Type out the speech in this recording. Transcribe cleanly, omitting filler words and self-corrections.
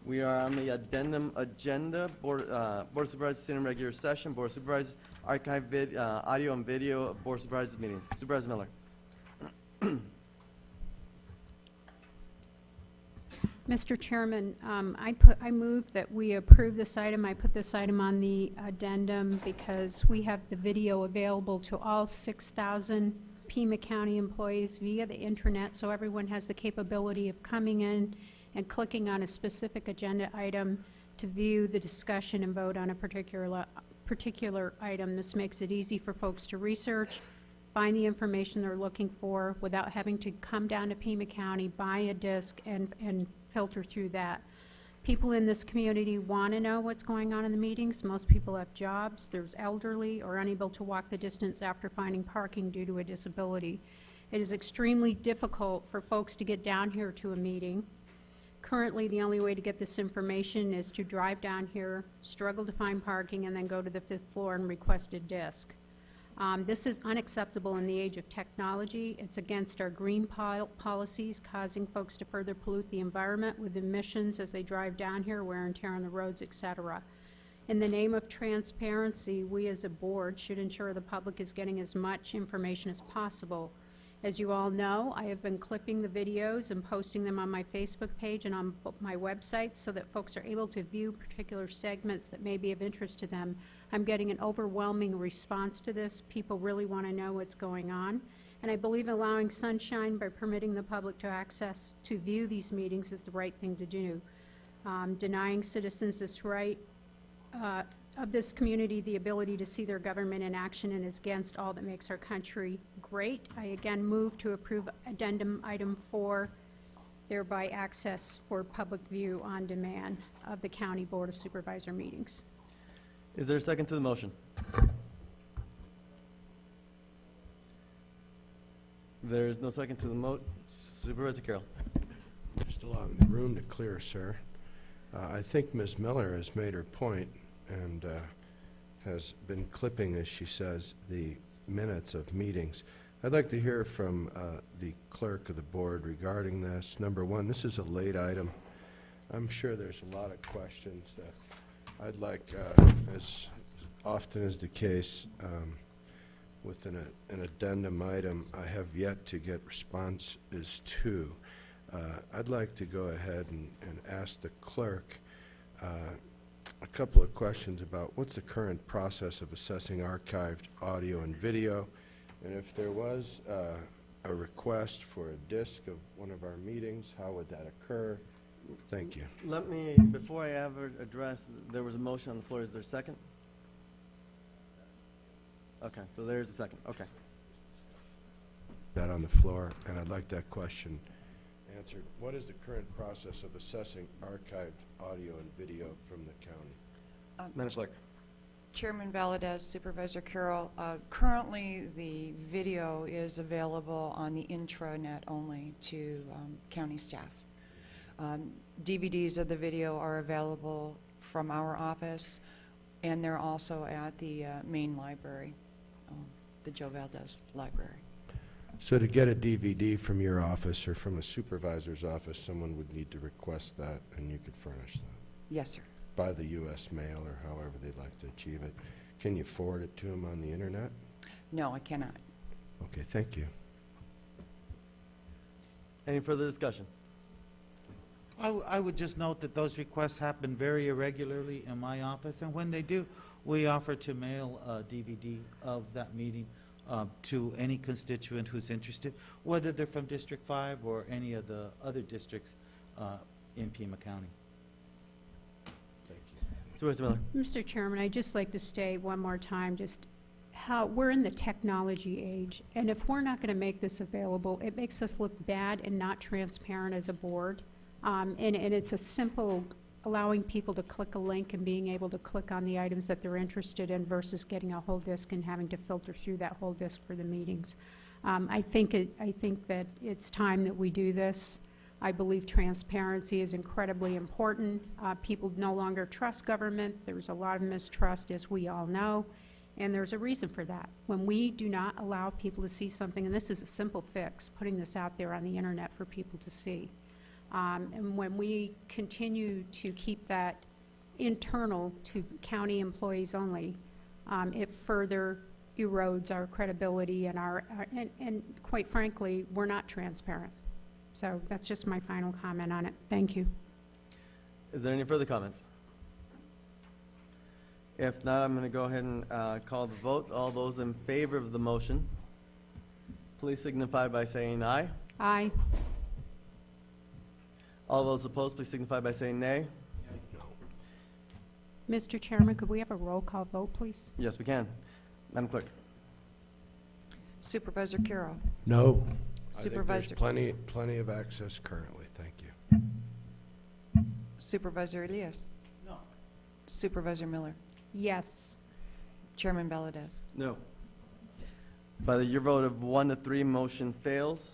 We are on the addendum agenda, Board of Supervisors sitting regular session, Board of Supervisors archive audio and video of Board of Supervisors meetings. Supervisor Miller. Mr. Chairman, I move that we approve this item. I put this item on the addendum because we have the video available to all 6,000 Pima County employees via the intranet, so everyone has the capability of coming in and clicking on a specific agenda item to view the discussion and vote on a particular item. This makes it easy for folks to research, find the information they're looking for without having to come down to Pima County, buy a disc, and filter through that. People in this community want to know what's going on in the meetings. Most people have jobs. There's elderly or unable to walk the distance after finding parking due to a disability. It is extremely difficult for folks to get down here to a meeting. Currently, the only way to get this information is to drive down here, struggle to find parking, and then go to the 5th floor and request a disc. This is unacceptable in the age of technology. It's against our green policies, causing folks to further pollute the environment with emissions as they drive down here, wear and tear on the roads, etc. In the name of transparency, we as a board should ensure the public is getting as much information as possible. As you all know, I have been clipping the videos and posting them on my Facebook page and on my website so that folks are able to view particular segments that may be of interest to them. I'm getting an overwhelming response to this. People really want to know what's going on. And I believe allowing sunshine by permitting the public to view these meetings is the right thing to do. Denying citizens this right of this community the ability to see their government in action and is against all that makes our country great. I again move to approve addendum item 4, thereby access for public view on demand of the County Board of Supervisor meetings. Is there a second to the motion? There is no second to the motion. Supervisor Carroll. Just allowing the room to clear, sir. I think Ms. Miller has made her point and has been clipping, as she says, the minutes of meetings. I'd like to hear from the clerk of the board regarding this. Number one, this is a late item. I'm sure there's a lot of questions that I'd like, as often is the case with an addendum item, I have yet to get responses to. I'd like to go ahead and ask the clerk a couple of questions about what's the current process of assessing archived audio and video, and if there was a request for a disc of one of our meetings, how would that occur? Thank you. Let me, before I ever address, there was a motion on the floor. Is there a second? Okay, so there's a second. Okay. That on the floor, and I'd like that question answered. What is the current process of assessing archived audio and video from the county? Madam Clerk. Chairman Valadez, Supervisor Carroll, currently the video is available on the intranet only to county staff. DVDs of the video are available from our office, and they're also at the main library, the Joe Valdez Library. So to get a DVD from your office or from a supervisor's office, someone would need to request that, and you could furnish that? Yes, sir. By the U.S. mail or however they'd like to achieve it. Can you forward it to them on the internet? No, I cannot. Okay, thank you. Any further discussion? I would just note that those requests happen very irregularly in my office, and when they do, we offer to mail a DVD of that meeting to any constituent who's interested, whether they're from District 5 or any of the other districts in Pima County. Thank you. Supervisor Miller. Mr. Chairman, I'd just like to state one more time just how we're in the technology age, and if we're not going to make this available, it makes us look bad and not transparent as a board. And it's a simple allowing people to click a link and being able to click on the items that they're interested in versus getting a whole disc and having to filter through that whole disc for the meetings. I think that it's time that we do this. I believe transparency is incredibly important. People no longer trust government. There's a lot of mistrust, as we all know, and there's a reason for that. When we do not allow people to see something, and this is a simple fix, putting this out there on the internet for people to see. And when we continue to keep that internal to county employees only, it further erodes our credibility and and quite frankly, we're not transparent. So that's just my final comment on it. Thank you. Is there any further comments? If not, I'm going to go ahead and call the vote. All those in favor of the motion, please signify by saying aye. Aye. All those opposed, please signify by saying nay. Mr. Chairman, could we have a roll call vote, please? Yes, we can. Madam Clerk. Supervisor Carroll. No. Supervisor, I think there's plenty of access currently, thank you. Supervisor Elias. No. Supervisor Miller. Yes. Chairman Valadez. No. By your vote of 1 to 3, motion fails.